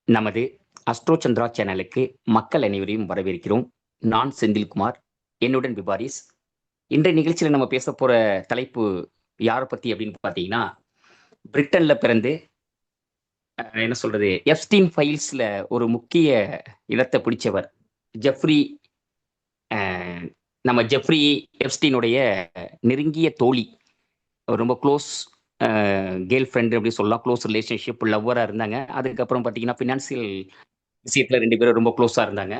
நமது அஸ்ட்ரோ சந்திரா சேனலுக்கு மக்கள் அனைவரையும் வரவேற்கிறோம். நான் செந்தில்குமார், என்னுடன் விபாரிஸ். இன்றைய நிகழ்ச்சியில நம்ம பேச போற தலைப்பு யாரை பத்தி அப்படின்னு பார்த்தீங்கன்னா, பிரிட்டன்ல பிறந்து என்ன சொல்றது, எப்ஸ்டீன் ஃபைல்ஸ்ல ஒரு முக்கிய இடத்தை பிடிச்சவர் ஜெஃப்ரி. அஹ், நம்ம ஜெஃப்ரி எப்ஸ்டீனுடைய நெருங்கிய தோழி, அவர் ரொம்ப க்ளோஸ் கேர்ள் ஃப்ரெண்டு அப்படி சொல்லலாம். க்ளோஸ் ரிலேஷன்ஷிப் லவ்வராக இருந்தாங்க. அதுக்கப்புறம் பார்த்தீங்கன்னா ஃபினான்சியல் விஷயத்துல ரெண்டு பேரும் ரொம்ப க்ளோஸாக இருந்தாங்க.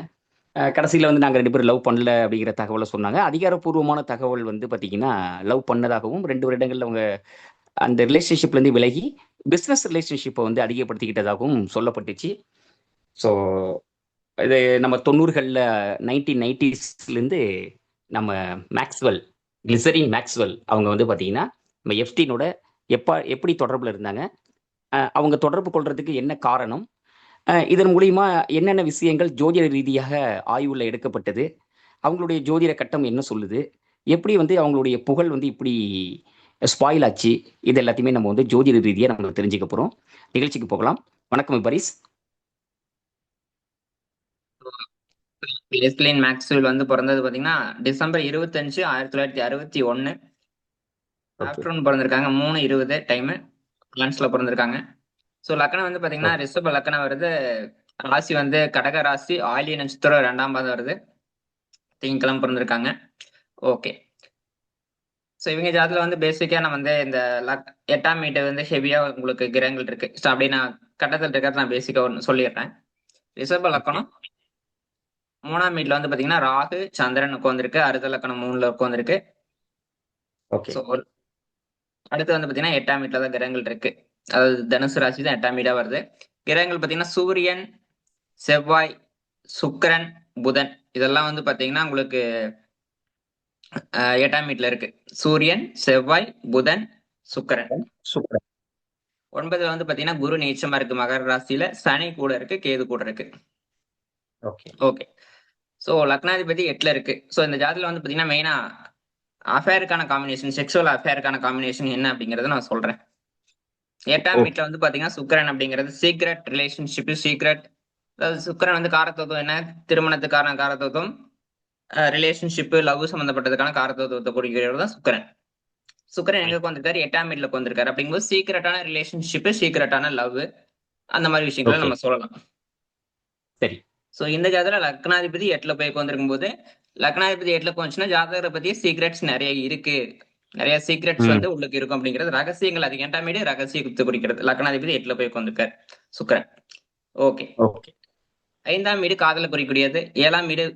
கடைசியில் வந்து நாங்கள் ரெண்டு பேரும் லவ் பண்ணல அப்படிங்கிற தகவலை சொன்னாங்க. அதிகாரப்பூர்வமான தகவல் வந்து பார்த்தீங்கன்னா லவ் பண்ணதாகவும் 2 வருடங்கள்ல அவங்க அந்த ரிலேஷன்ஷிப்லேருந்து விலகி பிஸ்னஸ் ரிலேஷன்ஷிப்பை வந்து அதிகப்படுத்திக்கிட்டதாகவும் சொல்லப்பட்டுச்சு. ஸோ இது நம்ம 90களில் 1990ஸ்லேருந்து நம்ம மேக்ஸ்வெல், கிளிசரின் மேக்ஸ்வெல் அவங்க வந்து பார்த்தீங்கன்னா நம்ம எஃப்டீனோட எப்படி தொடர்பில் இருந்தாங்க, அவங்க தொடர்பு கொள்றதுக்கு என்ன காரணம், இதன் மூலியமா என்னென்ன விஷயங்கள் ஜோதிட ரீதியாக ஆய்வுல எடுக்கப்பட்டது, அவங்களுடைய ஜோதிட கட்டம் என்ன சொல்லுது, எப்படி வந்து அவங்களுடைய புகழ் வந்து இப்படி ஸ்பாயில் ஆச்சு, இது எல்லாத்தையுமே நம்ம வந்து ஜோதிட ரீதியா நம்ம தெரிஞ்சுக்க போறோம். நிகழ்ச்சிக்கு போகலாம். வணக்கம் பரிஸ். லெஸ்லின் மேக்ஸ்வெல் வந்து பிறந்தது பாத்தீங்கன்னா டிசம்பர் 25, 1961. ஓகே. ஆஃப்டர்நூன் பிறந்திருக்காங்க. 3:20 டைம் லன்ச்ல பிறந்திருக்காங்க. ஸோ லக்னம் வந்து பாத்தீங்கன்னா ஓகே. ரிஷப லக்னம் வருது. ராசி வந்து கடக ராசி, ஆயில்ய நட்சத்திரம் 2ஆம் பாதம் வருது. திங்கக்கிழமை பிறந்திருக்காங்க. ஓகே. ஸோ இவங்க ஜாதத்துல வந்து பேசிக்கா நான் வந்து இந்த 8ஆம் வீட்டு வந்து ஹெவியா உங்களுக்கு கிரகங்கள் இருக்கு. ஸோ அப்படி நான் கட்டத்தில் இருக்கிறத நான் பேசிக்கா ஒன்று சொல்லிடுறேன். ரிஷப ஓகே. லக்கணம் 3ஆம் வீட்டுல வந்து பாத்தீங்கன்னா ராகு சந்திரன் உட்காந்துருக்கு. அருத லக்கணம் 3ல உட்காந்துருக்கு. ஓகே. ஸோ அடுத்து வந்து பாத்தீங்கன்னா 8ஆம் வீட்டுல தான் கிரகங்கள் இருக்கு. அதாவது தனுசு ராசி தான் 8ஆம் வீடா வருது. கிரகங்கள் பாத்தீங்கன்னா சூரியன், செவ்வாய், சுக்கிரன், புதன் இதெல்லாம் வந்து பாத்தீங்கன்னா உங்களுக்கு 8ஆம் வீட்டுல இருக்கு. சூரியன், செவ்வாய், புதன், சுக்கிரன். சூப்பர். 9ல வந்து பாத்தீங்கன்னா குரு நீச்சமா இருக்கு மகர ராசியில. சனி கூட இருக்கு, கேது கூட இருக்கு. ஓகே. ஓகே. சோ லக்னாதிபதி 8ல இருக்கு. சோ இந்த ஜாதத்துல வந்து பாத்தீங்கன்னா மெயினா அஃபேருக்கான காம்பினேஷன், செக்ஷுவல் அஃபேருக்கான காம்பினேஷன் என்ன அப்படிங்கறத நான் சொல்றேன். 8ஆம் ஓகே. வீட்டுல வந்து பாத்தீங்கன்னா சுக்கிரன் அப்படிங்கிறது சீக்ரெட் ரிலேஷன்ஷிப், சீக்ரெட். அதாவது சுக்கிரன் வந்து காரத்தத்துவம் என்ன, திருமணத்துக்கான காரத்தத்துவம், ரிலேஷன்ஷிப், லவ் சம்பந்தப்பட்டதுக்கான காரத்தத்துவத்தை குறிக்கிறவர் தான் சுக்கிரன். சுக்கிரன் எங்க உட்காந்துருக்காரு, 8ஆம் வீட்டுல உட்காந்துருக்காரு. அப்படிங்கும்போது சீக்ரெட்டான ரிலேஷன்ஷிப், சீக்ரெட்டான லவ், அந்த மாதிரி விஷயங்களை ஓகே. நம்ம சொல்லலாம். சரி. சோ இந்த ஜாதகத்துல லக்னாதிபதி 8ல போய் உட்காந்துருக்கும் போது, லக்னாதிபதி 8ல போச்சுன்னா ஜாதகரை பத்தி சீக்ரெட்ஸ் நிறைய இருக்கு, நிறைய சீக்ரெட்ஸ் ம். வந்து உள்ளுக்கு இருக்கும் அப்படிங்கிறது, ரகசியங்கள் அதிகம். 8ஆம் வீடு ரகசியத்தை குறிக்கிறது. லக்னாதிபதி 8ல போய் உட்காந்துருக்காரு சுக்கிரன். ஓகே. ஓகே. 5ஆம் வீடு காதலை குறிக்கக்கூடியது. 7ஆம் வீடு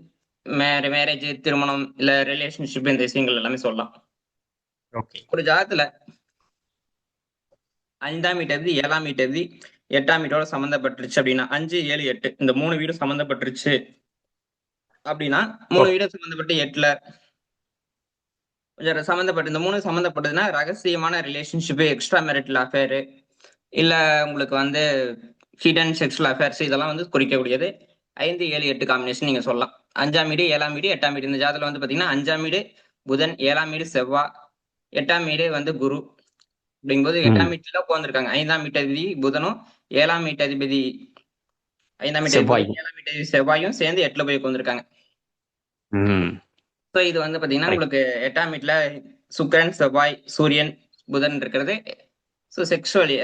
மேரேஜ், திருமணம், இல்ல ரிலேஷன்ஷிப், இந்த விஷயங்கள் எல்லாமே சொல்லலாம். ஓகே. ஒரு ஜாதகத்துல 5ஆம் வீட்டு 7ஆம் வீட்டு 8ஆம் வீட்டோட சம்மந்தப்பட்டுருச்சு அப்படின்னா, 5, 7, 8 இந்த 3 வீடு சம்மந்தப்பட்டுருச்சு அப்படின்னா, 3 ஓகே. வீடு சம்மந்தப்பட்டு 8ல கொஞ்சம் சம்மந்தப்பட்டு, இந்த 3 சம்மந்தப்பட்டதுன்னா ரகசியமான ரிலேஷன்ஷிப், எக்ஸ்ட்ரா மேரிட்டல் அஃபேர், இல்ல உங்களுக்கு வந்து ஹிடன் செக்ஷுவல் அஃபேர்ஸ் இதெல்லாம் வந்து குறிக்கக்கூடியது. 5, 7, 8 காம்பினேஷன் நீங்க சொல்லலாம். 5ஆம் வீடு, 7ஆம் வீடு, 8ஆம் வீடு. இந்த ஜாதகத்துல வந்து பாத்தீங்கன்னா 5ஆம் வீடு புதன், 7ஆம் வீடு செவ்வாய், 8ஆம் வீடு வந்து குரு. அப்படிங்கும்போது 8ஆம் ம். வீட்டுல உட்காந்துருக்காங்க. 5ஆம் வீட்டு அதிபதி புதனும், 7ஆம் வீட்டு அதிபதி 5ஆம் வீட்டு அதிபதி செவ்வாய். புதன், 7ஆம் வீட்டு அதிபதி செவ்வாயும் சேர்ந்து 8ல போய் உட்காந்துருக்காங்க. ம். ஸோ இது வந்து பாத்தீங்கன்னா கரெக்ட். உங்களுக்கு 8ஆம் வீட்டுல சுக்கிரன், செவ்வாய், சூரியன், புதன் இருக்கிறது. ஸோ செக்ஷுவலி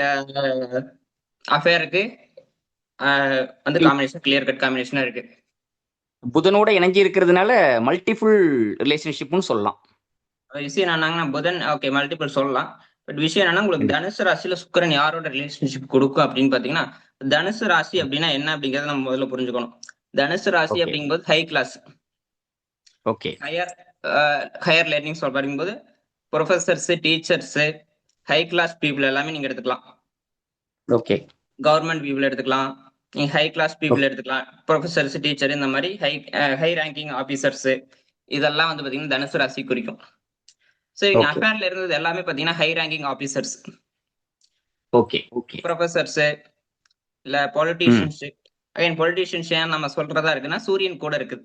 அஃபேருக்கு வந்து காம்பினேஷன், கிளியர் கட் காம்பினேஷனா இருக்கு. புதனோட இணைஞ்சு இருக்கிறதுனால மல்டிபிள் ரிலேஷன்ஷிப்னு சொல்லலாம். விஷயம் என்னன்னா புதன் ஓகே மல்டிபிள் சொல்லலாம். பட் விஷயம் என்னன்னா உங்களுக்கு கண்டிப்பா. தனுசு ராசியில சுக்கிரன் யாரோட ரிலேஷன்ஷிப் கொடுக்கும் அப்படின்னு பாத்தீங்கன்னா, தனுசு ராசி அப்படின்னா என்ன அப்படிங்கறத நம்ம முதல்ல புரிஞ்சுக்கணும். தனுசு ராசி ஓகே. அப்படிங்கும்போது high class, okay. Higher higher learning சொல்றீங்கும்போது professors, teachers, high class people எல்லாமே நீங்க எடுத்துக்கலாம். ஓகே. கவர்மெண்ட் பீப்புள் எடுத்துக்கலாம், நீங்க ஹை கிளாஸ் பீப்புள் ஓகே. எடுத்துக்கலாம். ப்ரொஃபசர்ஸ், டீச்சர், இந்த மாதிரி ஹை ரேங்கிங் ஆபீசர்ஸ் இதெல்லாம் வந்து பாத்தீங்கன்னா தனுசு ராசி குறிக்கும். சோ இங்க ஓகே. அஃபேர்ல இருந்தது எல்லாமே பாத்தீங்கன்னா high ranking officers, okay. Okay. Professors, இல்ல ம். பொலிட்டீஷியன்ஸ். அகைன் பொலிட்டீஷியன்ஸ் ஏன் நம்ம சொல்றதா இருக்குன்னா சூரியன் கூட இருக்குது.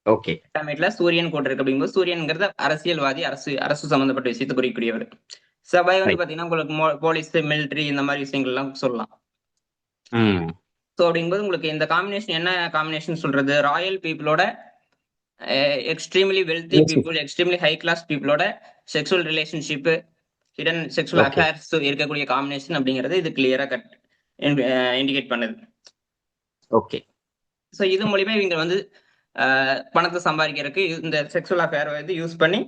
ஓகே. 8ஆம் வீட்டுல சூரியன் கூட இருக்கு. அப்படிங்கும்போது சூரியன்ங்கிறது அரசியல்வாதி, அரசு அரசு சம்பந்தப்பட்ட விஷயத்தை குறிக்கக்கூடியவர். செவ்வாய் வந்து ரைட். பாத்தீங்கன்னா உங்களுக்கு போலீஸ், மிலிட்டரி இந்த மாதிரி விஷயங்கள் எல்லாம் சொல்லலாம். ம். ஸோ அப்படிங்கும்போது உங்களுக்கு இந்த காம்பினேஷன் என்ன காம்பினேஷன் சொல்றது, ராயல் பீப்புளோட extremely wealthy people, extremely high class பீப்புளோட sexual relationship, hidden sexual okay affairs இருக்கக்கூடிய காம்பினேஷன் அப்படிங்கிறது இது கிளியரா இண்டிகேட் பண்ணுது. ஓகே ஸோ இது மூலியமா இவங்க வந்து பணத்தை சம்பாதிக்கிறதுக்கு இந்த செக்ஷுவல் அஃபேர் வந்து யூஸ் பண்ணி,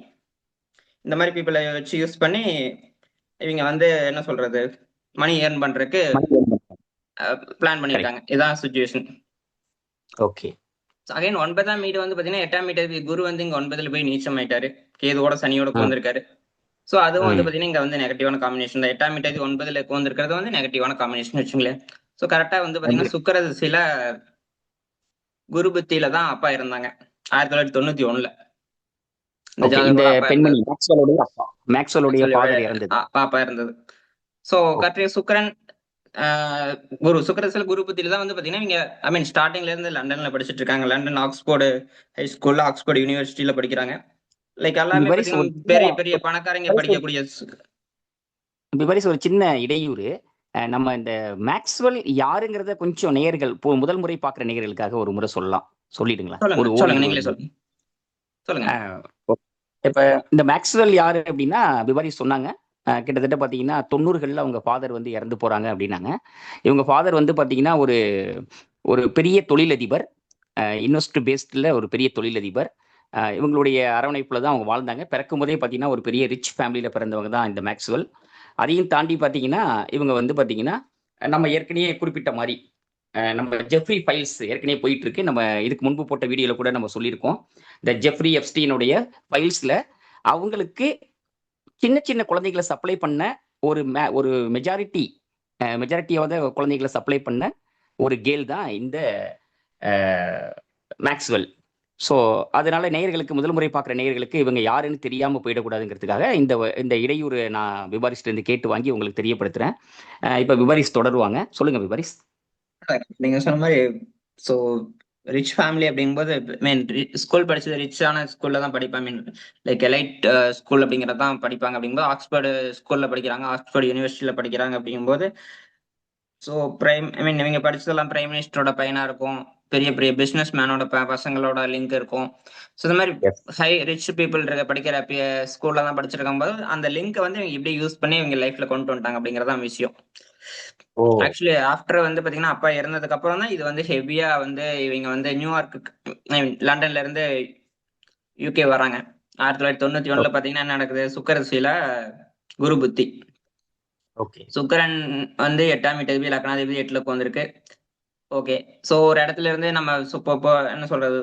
இந்த மாதிரி பீப்புளை வச்சு யூஸ் பண்ணி இவங்க வந்து என்ன சொல்றது, மணி ஏர்ன் பண்றதுக்கு பிளான் பண்ணியிருக்காங்க. இதான் சுச்சுவேஷன். ஓகே அகைன் 9ஆம் வீடு வந்து பாத்தீங்கன்னா 8ஆம் வீட்டு குரு வந்து இங்க 9ல போய் நீச்சம் ஆயிட்டாரு, கேதுவோட சனியோட உட்கார்ந்திருக்காரு. சோ அதுவும் வந்து பாத்தீங்கன்னா இங்க வந்து நெகட்டிவான காம்பினேஷன் தான். 8ஆம் வீட்டு 9ல உட்கார்ந்திருக்கிறது வந்து நெகட்டிவான காம்பினேஷன் வச்சுங்களேன். சோ கரெக்டா வந்து பாத்தீங்கன்னா சுக்கிர திசையில குரு புத்தியில தான் அப்பா இருந்தாங்க 1991ல. இந்த பெண்மணி மேக்ஸ்வெல்லுடைய ஃபாதர் இறந்தது. அப்பா இருந்தது. சோ கரெக்டா சுக்கிரன் சுக்கிரத்துல குரு புத்தியில தான் வந்து பாத்தீங்கன்னா இங்க ஐ மீன் ஸ்டார்டிங்ல இருந்து லண்டன்ல படிச்சுட்டு இருக்காங்க. லண்டன் ஆக்ஸ்போர்டு ஹை ஸ்கூல்ல, ஆக்ஸ்போர்டு யூனிவர்சிட்டியில படிக்கிறாங்க. லைக் எல்லாமே பெரிய பெரிய பணக்காரங்க படிக்கக்கூடிய. ஒரு சின்ன இடையூறு. நம்ம இந்த மேக்ஸ்வெல் யாருங்கிறத கொஞ்சம் நேயர்கள் முதல் முறை பாக்குற நேயர்களுக்காக ஒரு முறை சொல்லிடுங்களா? சொல்லுங்க, நீங்களே சொல்லுங்க. இப்ப இந்த மேக்ஸ்வெல் யாரு அப்படின்னா விவாரி சொன்னாங்க. கிட்டத்தட்ட பாத்தீங்கன்னா 90கள்ல அவங்க ஃபாதர் வந்து இறந்து போறாங்க அப்படின்னாங்க. இவங்க ஃபாதர் வந்து பாத்தீங்கன்னா ஒரு பெரிய தொழிலதிபர், இன்வெஸ்ட் பேஸ்ட்ல ஒரு பெரிய தொழிலதிபர். இவங்களுடைய அரவணைப்புல தான் அவங்க வாழ்ந்தாங்க. பிறக்கும் போதே பாத்தீங்கன்னா ஒரு பெரிய ரிச் ஃபேமிலியில பிறந்தவங்க தான் இந்த மேக்ஸ்வெல். அதையும் தாண்டி பாத்தீங்கன்னா இவங்க வந்து பாத்தீங்கன்னா நம்ம ஏற்கனவே குறிப்பிட்ட மாதிரி நம்ம ஜெஃப்ரி ஃபைல்ஸ் ஏற்கனவே போயிட்டு இருக்கு. நம்ம இதுக்கு முன்பு போட்ட வீடியோல கூட நம்ம சொல்லியிருக்கோம். இந்த ஜெஃப்ரி எப்ஸ்டீனுடைய ஃபைல்ஸ்ல அவங்களுக்கு சின்ன சின்ன குழந்தைகளை சப்ளை பண்ண ஒரு மெஜாரிட்டியாவது குழந்தைகளை சப்ளை பண்ண ஒரு கேல் தான் இந்த மேக்ஸ்வெல். ஸோ அதனால நேயர்களுக்கு முதல் முறை பார்க்குற நேயர்களுக்கு இவங்க யாருன்னு தெரியாமல் போயிடக்கூடாதுங்கிறதுக்காக இந்த இடையூறு நான் விபாரிஸ்ட் இருந்து கேட்டு வாங்கி உங்களுக்கு தெரியப்படுத்துறேன். இப்போ விபாரிஸ் தொடருவாங்க. சொல்லுங்க விபாரிஸ். நீங்க சொன்ன மாதிரி ஸோ ரிச் ஃபேமிலி அப்படிங்கும்போது மீன் ஸ்கூல் படிச்சது ரிச்சான ஸ்கூல்ல தான் படிப்பேன். மீன் லைக் எலைட் ஸ்கூல் அப்படிங்கிறது தான் படிப்பாங்க. அப்படிங்கும்போது ஆக்ஸ்போர்டு ஸ்கூல்ல படிக்கிறாங்க, ஆக்ஸ்போர்டு யூனிவர்சிட்டியில படிக்கிறாங்க. அப்படிங்கும்போது ஸோ இவங்க படிச்சதெல்லாம் பிரைம் மினிஸ்டரோட பையனா இருக்கும், பெரிய பெரிய பிசினஸ் மேனோட பசங்களோட லிங்க் இருக்கும். ஸோ இந்த மாதிரி ஹை ரிச் பீப்புள் படிக்கிற ஸ்கூல்ல தான் படிச்சிருக்கும் போது அந்த லிங்க் வந்து இவங்க இப்படி யூஸ் பண்ணி இவங்க லைஃப்ல கொண்டு வந்துட்டாங்க அப்படிங்கறதான் விஷயம். ஆக்சுவலி ஆஃப்டர் வந்து பாத்தீங்கன்னா அப்பா இறந்ததுக்கு அப்புறம் தான் இது வந்து ஹெவியா வந்து இவங்க வந்து நியூயார்க்கு லண்டன்ல இருந்து யூகே வராங்க. 1991ல பாத்தீங்கன்னா என்ன நடக்குது, சுக்கிர திசையில குரு புத்தி. சுக்கிரன் வந்து 8ஆம் வீட்டு லக்னாதிபதி 8ல உட்கார்ந்திருக்கு. ஓகே. சோ ஒரு இடத்துல இருந்து நம்ம என்ன சொல்றது,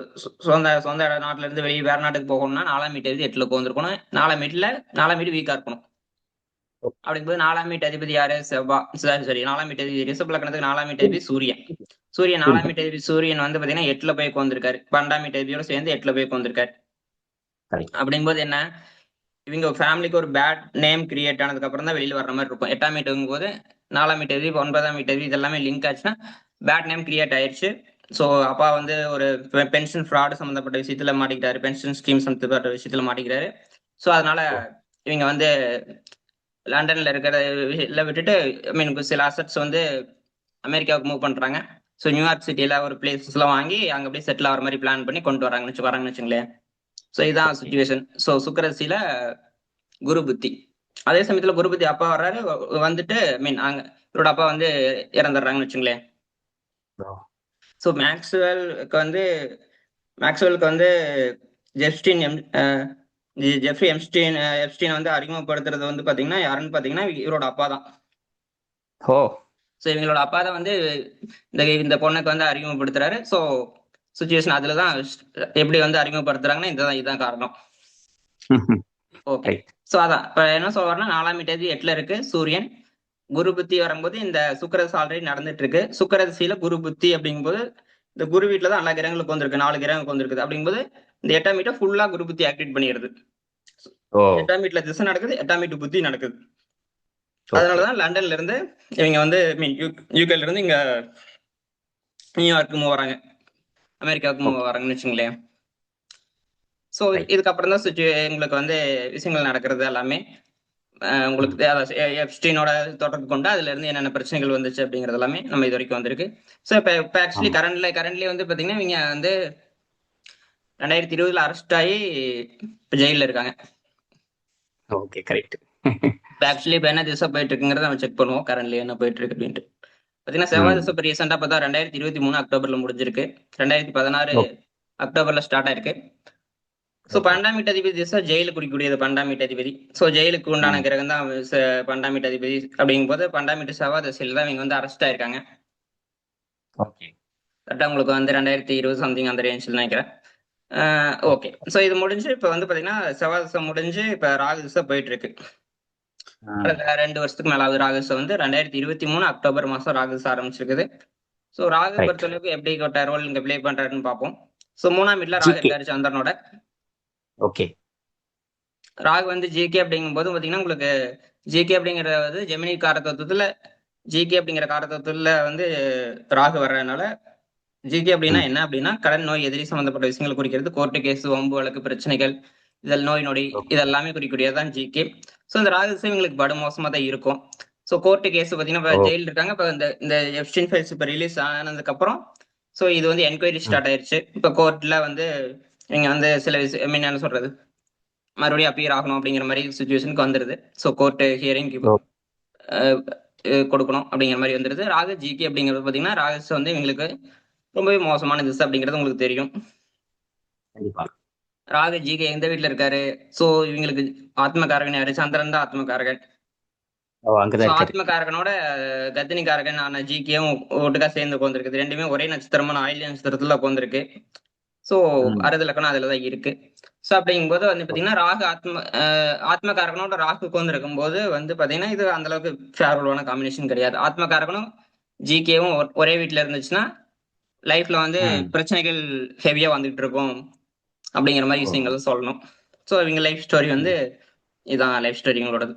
சொந்த நாட்டுல இருந்து வெளியே வேற நாட்டுக்கு போகணும்னா 4ஆம் வீட்டு 8ல உட்கார்ந்திருக்கணும். 4ஆம் வீடு வீக்கா இருக்கணும். அப்படிங்கும்போது 4ஆம் வீட்டு அதிபதி யாரு, செவ்வாய். சரி 4ஆம் வீட்டு அதிபதி ரிஷப லக்னத்துக்கு 4ஆம் வீட்டு அதிபதி சூரியன். 4ஆம் வீட்டு அதிபதி சூரியன் வந்து பாத்தீங்கன்னா 8ல போய் உட்கார்ந்திருக்காரு. 12ஆம் வீட்டு அதிபதியோட சேர்ந்து 8ல போய் உட்கார்ந்திருக்காரு. அப்படிங்கும்போது என்ன, இவங்க ஃபேமிலிக்கு ஒரு பேட் நேம் கிரியேட் ஆனதுக்கு அப்புறம் தான் வெளியில வர்ற மாதிரி இருக்கும். 8ஆம் வீட்டுங்கும் போது 4ஆம் வீட்டு அதிபதி 9ஆம் வீட்டு அதிபதி இதெல்லாமே லிங்க் ஆச்சுன்னா பேட் நேம் கிரியேட் ஆயிடுச்சு. ஸோ அப்பா வந்து ஒரு பென்ஷன் ஃப்ராடு சம்பந்தப்பட்ட விஷயத்துல மாட்டிக்கிட்டாரு, பென்ஷன் ஸ்கீம் சம்பந்தப்பட்ட விஷயத்துல மாட்டிக்கிறாரு. ஸோ அதனால இவங்க வந்து லண்டன்ல இருக்கிறத விட்டுட்டு சில அசட்ஸ் வந்து அமெரிக்காவுக்கு மூவ் பண்றாங்க. ஸோ நியூயார்க் சிட்டியில ஒரு பிளேசஸ் எல்லாம் வாங்கி அங்க அப்படியே செட்டில் ஆகிற மாதிரி பிளான் பண்ணி கொண்டு வராங்கன்னு வச்சுங்களேன். ஸோ இதுதான் சுச்சுவேஷன். ஸோ சுக்கிரசியில குரு புத்தி. அதே சமயத்துல குரு புத்தி அப்பா வர்றாரு, வந்துட்டு அங்க இவரோட அப்பா வந்து இறந்துடுறாங்கன்னு வச்சுங்களேன். ஸோ மேக்ஸ்வெலுக்கு வந்து ஜெஃப்ரி எப்ஸ்டீன் வந்து அறிமுகப்படுத்துறது வந்து பாத்தீங்கன்னா யாருன்னு பாத்தீங்கன்னா இவரோட அப்பா தான். ஸோ இவங்களோட அப்பா தான் வந்து இந்த பொண்ணுக்கு வந்து அறிமுகப்படுத்துறாரு. ஸோ சுச்சுவேஷன் அதுலதான் எப்படி வந்து அறிமுகப்படுத்துறாங்கன்னா இதுதான் காரணம். ஓகே. ஸோ அதான் இப்ப என்ன சொல்றாருன்னா 4ஆம் வீட்டு 8ல இருக்கு சூரியன். குரு புத்தி வரும்போது இந்த சுக்கிரதசை ஆல்ரெடி நடந்துட்டு இருக்கு. சுக்கிரதசையில குரு புத்தி அப்படிங்கும்போது இந்த குரு வீட்டுல தான் எல்லா கிரகங்களுக்கு வந்திருக்கு, 4 கிரகங்களுக்கு வந்திருக்கு. அப்படிங்கும்போது இந்த 8ஆம் வீட்டை ஃபுல்லா குரு புத்தி ஆக்டிவேட் பண்ணிடுது. 8ஆம் வீட்டுல திசை நடக்குது, 8ஆம் வீட்டு புத்தி நடக்குது. அதனாலதான் லண்டன்ல இருந்து இவங்க வந்து யூகேல இருந்து இங்க நியூயார்க்கு மூவ் வராங்க, அமெரிக்காவுக்கு மூவ் வராங்கன்னு வச்சுங்களேன். ஸோ இதுக்கப்புறம் தான் எங்களுக்கு வந்து விஷயங்கள் நடக்கிறது எல்லாமே. உங்களுக்கு எப்ஸ்டீனோட தொடர்பு கொண்டு அதுல இருந்து என்னென்ன பிரச்சனைகள் வந்துச்சு அப்படிங்கிறது எல்லாமே நம்ம இது வரைக்கும் வந்திருக்கு. ஸோ இப்போ ஆக்சுவலி ஆமா. கரண்ட்லி வந்து பாத்தீங்கன்னா இவங்க வந்து 2020 அரெஸ்ட் ஆகி இப்போ ஜெயிலில் இருக்காங்க. Okay, correct. இப்போ ஆக்சுவலி இப்போ என்ன திசை போயிட்டு இருக்குங்கிறத நம்ம செக் பண்ணுவோம், கரண்ட்லி என்ன போயிட்டு இருக்கு அப்படின்ட்டு. பாத்தீங்கன்னா செவ்வாய் திசை இப்போ ரீசெண்டாக பார்த்தா 2023 அக்டோபர்ல முடிஞ்சிருக்கு. 2016 அக்டோபர்ல ஸ்டார்ட் ஆயிருக்கு. So okay. 12ஆம் வீட்டதிபதி திசை ஜெயிலுக்கு குறிக்கக்கூடியது 12ஆம் வீட்டதிபதி. ஸோ ஜெயிலுக்கு உண்டான கிரகம் தான் 12ஆம் வீட்டதிபதி. அப்படிங்கும் போது 12ஆம் வீட்டு செவ்வாய் திசையில தான் இவங்க வந்து அரெஸ்ட் ஆயிருக்காங்க. ஓகே. கரெக்டாக உங்களுக்கு வந்து 2020 சம்திங் அந்த ரேஞ்சில் நினைக்கிறேன். ஓகே. ஸோ இது முடிஞ்சு இப்போ வந்து பாத்தீங்கன்னா செவ்வாய் திசை முடிஞ்சு இப்போ ராகு திசை போயிட்டு இருக்கு. 2 வருஷத்துக்கு மேலாவது ராகு திசை வந்து 2023 அக்டோபர் மாசம் ராகு திசை ஆரம்பிச்சிருக்குது. So Rahu right. பொறுத்தளவுக்கு எப்படி ரோல் இங்க ப்ளே பண்றாருன்னு பார்ப்போம். ஸோ 3ஆம் வீட்டுல ராகு ஜிகே. இருக்காரு சந்திரனோட. ஓகே. ராகு வந்து ஜிகே அப்படிங்கும் போது பாத்தீங்கன்னா உங்களுக்கு ஜிகே அப்படிங்கறது ஜெமினி காரதத்துவத்துல ஜிகே அப்படிங்கிற காரதத்துவத்துல வந்து ராகு வர்றதுனால ஜிகே அப்படின்னா என்ன அப்படின்னா கடன் நோய் எதிரி சம்பந்தப்பட்ட விஷயங்கள் குறிக்கிறது. கோர்ட்டு கேஸ், வம்பு வழக்கு, பிரச்சனைகள், இதில் நோய் நொடி இதெல்லாமே குறிக்கூடியதான் ஜிகே. ஸோ இந்த ராகு திசை இவங்களுக்கு படு மோசமா தான் இருக்கும். ஸோ கோர்ட்டு கேஸ் பாத்தீங்கன்னா இப்போ ஜெயில் இருக்காங்க. இப்போ இந்த எப்ஸ்டீன் ஃபைல்ஸ் இப்போ ரிலீஸ் ஆனதுக்கு அப்புறம் ஸோ இது வந்து என்கொயரி ஸ்டார்ட் ஆயிருச்சு. இப்போ கோர்ட்ல வந்து நீங்க வந்து சில விஷயம் மீன் என்ன சொல்றது மறுபடியும் அப்பியர் ஆகணும் அப்படிங்கிற மாதிரி சுச்சுவேஷனுக்கு வந்துருது. ஸோ கோர்ட்டு ஹியரிங் கொடுக்கணும் அப்படிங்கிற மாதிரி வந்துருது. ராகு ஜிகே அப்படிங்கிறது பாத்தீங்கன்னா ராகு வந்து இவங்களுக்கு ரொம்பவே மோசமான திசை அப்படிங்கிறது உங்களுக்கு தெரியும். கண்டிப்பா. ராகு ஜிகே எந்த வீட்டுல இருக்காரு? சோ இவங்களுக்கு ஆத்மகாரகன் யாரு? சந்திரன் தான் ஆத்மகாரகன். அங்கதான் சோ இருக்காரு. ஆத்மகாரகனோட கத்தினிகாரகன் ஆன ஜிகேயும் ஒட்டுக்கா சேர்ந்து உட்காந்துருக்கு. ரெண்டுமே ஒரே நட்சத்திரமான ஆயில்ய நட்சத்திரத்துல உட்காந்துருக்கு. சோ அறுதி லக்கணம் அதுலதான் இருக்கு. சோ அப்படிங்கும்போது வந்து பாத்தீங்கன்னா ராகு ஆத்மகாரகனோட ராகு உட்காந்துருக்கும் போது வந்து பாத்தீங்கன்னா இது அந்த அளவுக்கு ஃபேவரபிளான காம்பினேஷன் கிடையாது. ஆத்மகாரகனும் ஜிகேவும் ஒரே வீட்டுல இருந்துச்சுன்னா லைஃப்ல வந்து பிரச்சனைகள் ஹெவியா வந்துட்டு இருக்கும் அப்படிங்கிற மாதிரி விஷயங்கள் சொல்லணும். ஸோ இவங்க லைஃப் ஸ்டோரி வந்து இதான் லைஃப் ஸ்டோரிங்களோடது.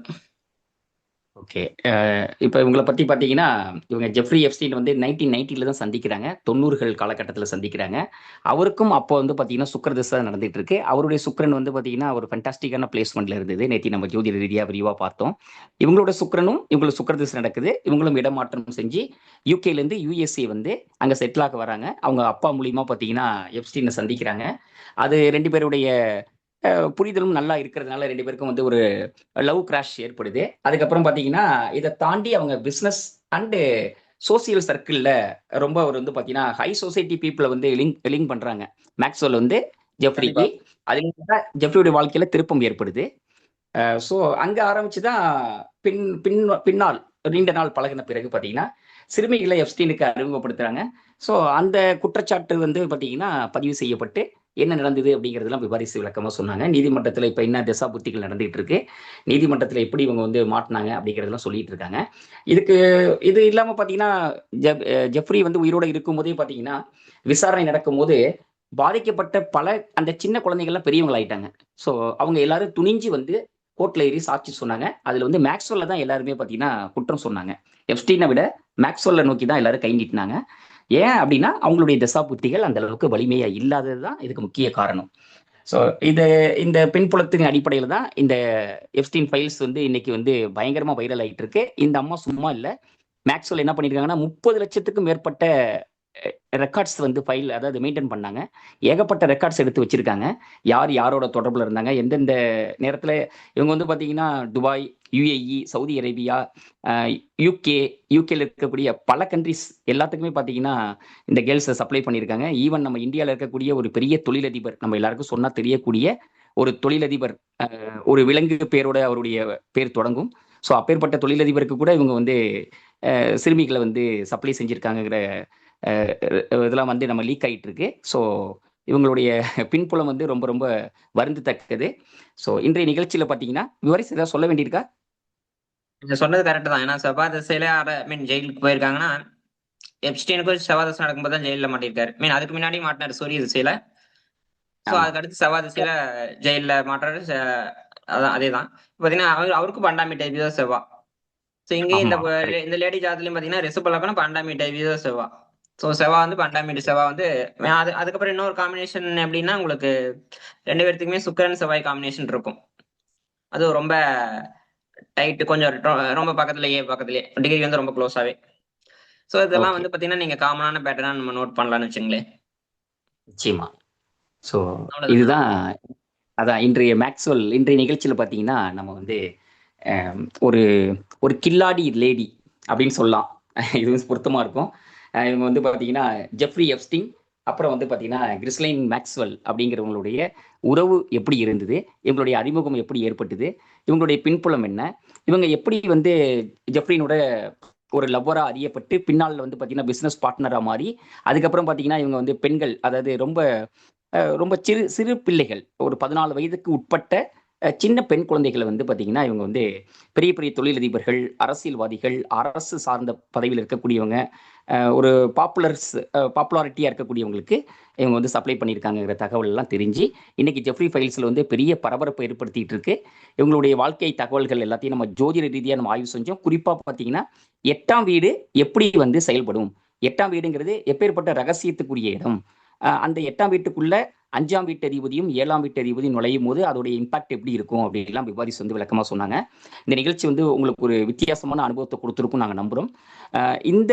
ஓகே. இப்போ இவங்கள பத்தி பார்த்தீங்கன்னா, இவங்க ஜெஃப்ரி எப்ஸ்டீன் வந்து 1990ல தான் சந்திக்கிறாங்க. 90கள் காலகட்டத்தில சந்திக்கிறாங்க. அவருக்கும் அப்போ வந்து பார்த்தீங்கன்னா, சுக்கிர திசை நடந்துட்டு இருக்கு. அவருடைய சுக்கிரன் வந்து பார்த்தீங்கன்னா, ஒரு ஃபேன்டாஸ்டிக்கான பிளேஸ்மெண்ட்ல இருந்தது. நேத்தி நம்ம ஜோதிட ரீதியா விரிவா பார்த்தோம். இவங்களோட சுக்கிரனும் இவங்களுக்கு சுக்கிர திசை நடக்குது. இவங்களும் இடமாற்றம் செஞ்சு யுகேலேருந்து யுஎஸ்ஏ வந்து அங்க செட்டில் ஆக வராங்க. அவங்க அப்பா மூலியமா பார்த்தீங்கன்னா, எப்ஸ்டீனை சந்திக்கிறாங்க. அது 2 பேருடைய புரிதலும் நல்லா இருக்கிறதுனால 2 பேருக்கும் வந்து ஒரு லவ் கிராஷ் ஏற்படுது. அதுக்கப்புறம் பார்த்தீங்கன்னா, இத தாண்டி அவங்க பிசினஸ் அண்ட் சோசியல் சர்க்கிள்ல ரொம்ப அவர் வந்து பார்த்தீங்கன்னா, ஹை சொசைட்டி பீப்பிள வந்து லிங்க் பண்றாங்க. மேக்ஸ்வெல் வந்து ஜெஃப்ரிக்கு. அதுல தான் ஜெஃப்ரியோட வாழ்க்கையில திருப்பம் ஏற்படுது. ஸோ அங்க ஆரம்பிச்சு தான் பின் பின் பின்னால் நீண்ட நாள் பழகுன பிறகு பார்த்தீங்கன்னா, சிறுமிகளை எப்ஸ்டீனுக்கு அறிமுகப்படுத்துறாங்க. ஸோ அந்த குற்றச்சாட்டு வந்து பார்த்தீங்கன்னா, பதிவு செய்யப்பட்டு என்ன நடந்தது அப்படிங்கிறதெல்லாம் விவாரிச்சு விளக்கமா சொன்னாங்க. நீதிமன்றத்துல இப்ப என்ன திசா புத்திகள் நடந்துட்டு இருக்கு, நீதிமன்றத்துல எப்படி இவங்க வந்து மாட்டுனாங்க அப்படிங்கிறதெல்லாம் சொல்லிட்டு இருக்காங்க. இது இல்லாம பார்த்தீங்கன்னா, ஜெஃப்ரி வந்து உயிரோட இருக்கும்போதே பார்த்தீங்கன்னா, விசாரணை நடக்கும்போது பாதிக்கப்பட்ட பல அந்த சின்ன குழந்தைகள்லாம் பெரியவங்களாயிட்டாங்க. ஸோ அவங்க எல்லாரும் துணிஞ்சு வந்து கோர்ட்ல ஏறி சாட்சி சொன்னாங்க. அதுல வந்து மேக்ஸ்வெல்ல தான் எல்லாருமே பார்த்தீங்கன்னா குற்றம் சொன்னாங்க. எப்ஸ்டீனை விட மேக்ஸ்வெல்ல நோக்கி தான் எல்லாரும் கை நீட்டினாங்க. ஏன் அப்படின்னா, அவங்களுடைய தசா புத்திகள் அந்த அளவுக்கு வலிமையா இல்லாதது தான் இதுக்கு முக்கிய காரணம். ஸோ இந்த பின்புலத்தின் அடிப்படையில தான் இந்த எப்ஸ்டீன் ஃபைல்ஸ் வந்து இன்னைக்கு வந்து பயங்கரமா வைரல் ஆயிட்டு இருக்கு. இந்த அம்மா சும்மா இல்ல. மேக்ஸ்வெல் என்ன பண்ணியிருக்காங்கன்னா, 30 லட்சத்துக்கும் மேற்பட்ட ரெக்கார்ட்ஸ் வந்து ஃபைல் அதாவது மெயின்டைன் பண்ணாங்க. ஏகப்பட்ட ரெக்கார்ட்ஸ் எடுத்து வச்சிருக்காங்க. யார் யாரோட தொடர்புல இருந்தாங்க, எந்தெந்த நேரத்துல இவங்க வந்து பார்த்தீங்கன்னா, துபாய், யுஏஇ, சவுதி அரேபியா, யுகேல இருக்கக்கூடிய பல கண்ட்ரிஸ் எல்லாத்துக்குமே பார்த்தீங்கன்னா, இந்த கேர்ள்ஸை சப்ளை பண்ணியிருக்காங்க. ஈவன் நம்ம இந்தியாவில் இருக்கக்கூடிய ஒரு பெரிய தொழிலதிபர், நம்ம எல்லாருக்கும் சொன்னா தெரியக்கூடிய ஒரு தொழிலதிபர், ஒரு விலங்கு பேரோட அவருடைய பேர் தொடங்கும். ஸோ அப்பேற்பட்ட தொழிலதிபருக்கு கூட இவங்க வந்து சிறுமிகளை வந்து சப்ளை செஞ்சிருக்காங்கிற இதெல்லாம் வந்து நம்ம லீக் ஆகிட்டு இருக்கு. ஸோ இவங்களுடைய பின்புலம் வந்து ரொம்ப ரொம்ப வருந்தத்தக்கது. ஸோ இன்றைய நிகழ்ச்சியில பார்த்தீங்கன்னா, விவரிச்சு ஏதாவது சொல்ல வேண்டியிருக்கா? நீங்க சொன்னது கரெக்ட் தான். ஏன்னா செவ்வாய் திசையில ஜெயிலுக்கு போயிருக்காங்கன்னா எப்ஸ்டீனுக்கும் செவ்வாய் திசை நடக்கும்போது தான் ஜெயில மாட்டிருக்காரு. அதுக்கு முன்னாடி மாட்டினாரு சூரிய திசையில. ஸோ அதுக்கு அடுத்து செவ்வாய் திசையில ஜெயில மாட்டுறாரு. அதான் அதேதான் பாத்தீங்கன்னா அவருக்கும் 12ஆம் வீட்டு தான் செவ்வா. ஸோ இங்கேயும் இந்த லேடி ஜாதத்துலயும் பாத்தீங்கன்னா ரிஷப லக்னம் 12ஆம் வீட்டு தான் செவ்வா. ஸோ செவ்வா வந்து 12ஆம் வீட்டு செவ்வா வந்து அதுக்கப்புறம் இன்னொரு காம்பினேஷன் எப்படின்னா உங்களுக்கு 2 பேர்த்துக்குமே சுக்கிரன் செவ்வாய் காம்பினேஷன் இருக்கும். அது ரொம்ப டைட் கொஞ்சம் ரொம்ப பக்கத்துலயே டிகிரி வந்து ரொம்ப க்ளோஸாவே. ஸோ இதெல்லாம் ஓகே. வந்து பார்த்தீங்கன்னா, நீங்க காமனான பேட்டர்னா நம்ம நோட் பண்ணலாம்னு வச்சுக்கங்களேன். நிச்சயமா. ஸோ அவ்வளோதான். இதுதான் அதான் இன்றைய நிகழ்ச்சியில பார்த்தீங்கன்னா, நம்ம வந்து ஒரு ஒரு கில்லாடி லேடி அப்படின்னு சொல்லலாம். இது வந்து பொருத்தமா இருக்கும். இவங்க வந்து பார்த்தீங்கன்னா, ஜெஃப்ரி எப்ஸ்டீன், அப்புறம் வந்து பார்த்தீங்கன்னா, கிறிஸ்லைன் மேக்ஸ்வெல் அப்படிங்கிறவங்களுடைய உறவு எப்படி இருந்தது? இவங்களுடைய அறிமுகம் எப்படி ஏற்பட்டது? இவங்களுடைய பின்புலம் என்ன? இவங்க எப்படி வந்து ஜெஃப்ரினோட ஒரு லவ்வரா அறியப்பட்டு, பின்னால வந்து பார்த்தீங்கன்னா, பிசினஸ் பார்ட்னரா மாறி, அதுக்கப்புறம் பார்த்தீங்கன்னா, இவங்க வந்து பெண்கள், அதாவது ரொம்ப சிறு சிறு பிள்ளைகள், ஒரு 14 வயதுக்கு உட்பட்ட சின்ன பெண் குழந்தைகள வந்து பார்த்தீங்கன்னா, இவங்க வந்து பெரிய பெரிய தொழிலதிபர்கள், அரசியல்வாதிகள், அரசு சார்ந்த பதவியில இருக்கக்கூடியவங்க, ஒரு பாப்புலாரிட்டியா இருக்கக்கூடியவங்களுக்கு இவங்க வந்து சப்ளை பண்ணியிருக்காங்கங்கிற தகவல் எல்லாம் தெரிஞ்சு, இன்னைக்கு ஜெஃப்ரி ஃபைல்ஸ்ல வந்து பெரிய பரபரப்பை ஏற்படுத்திட்டு இருக்கு. இவங்களுடைய வாழ்க்கை தகவல்கள் எல்லாத்தையும் நம்ம ஜோதிட ரீதியா நம்ம ஆய்வு செஞ்சோம். குறிப்பா பார்த்தீங்கன்னா, 8ஆம் வீடு எப்படி வந்து செயல்படும்? 8ஆம் வீடுங்கிறது எப்பேற்பட்ட ரகசியத்துக்குரிய இடம்? அந்த 8ஆம் வீட்டுக்குள்ள 5ஆம் வீட்டு அதிபதியும் 7ஆம் வீட்டு அதிபதியும் நுழையும் போது அதோடைய இம்பாக்ட் எப்படி இருக்கும் அப்படின்லாம் விவாரிஸ் வந்து விளக்கமா சொன்னாங்க. இந்த நிகழ்ச்சி வந்து உங்களுக்கு ஒரு வித்தியாசமான அனுபவத்தை கொடுத்துருக்கும் நாங்க நம்புறோம். இந்த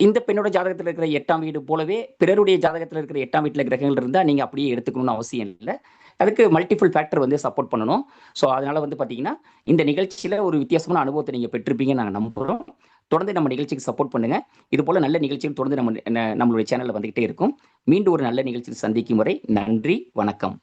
இந்த பெண்ணோட ஜாதகத்தில் இருக்கிற 8ஆம் வீடு போலவே பிறருடைய ஜாதகத்தில் இருக்கிற 8ஆம் வீட்டில் கிரகங்கள் இருந்தால் நீங்கள் அப்படியே எடுத்துக்கணும்னு அவசியம் இல்லை. அதுக்கு மல்டிபிள் ஃபேக்டர் வந்து சப்போர்ட் பண்ணணும். ஸோ அதனால வந்து பார்த்தீங்கன்னா, இந்த நிகழ்ச்சியில் ஒரு வித்தியாசமான அனுபவத்தை நீங்கள் பெற்றிருப்பீங்கன்னு நாங்கள் நம்புகிறோம். தொடர்ந்து நம்ம நிகழ்ச்சிக்கு சப்போர்ட் பண்ணுங்க. இது போல நல்ல நிகழ்ச்சிகள் தொடர்ந்து நம்மளுடைய சேனல்ல வந்துகிட்டே இருக்கும். மீண்டும் ஒரு நல்ல நிகழ்ச்சியில் சந்திக்கும் வரை நன்றி, வணக்கம்.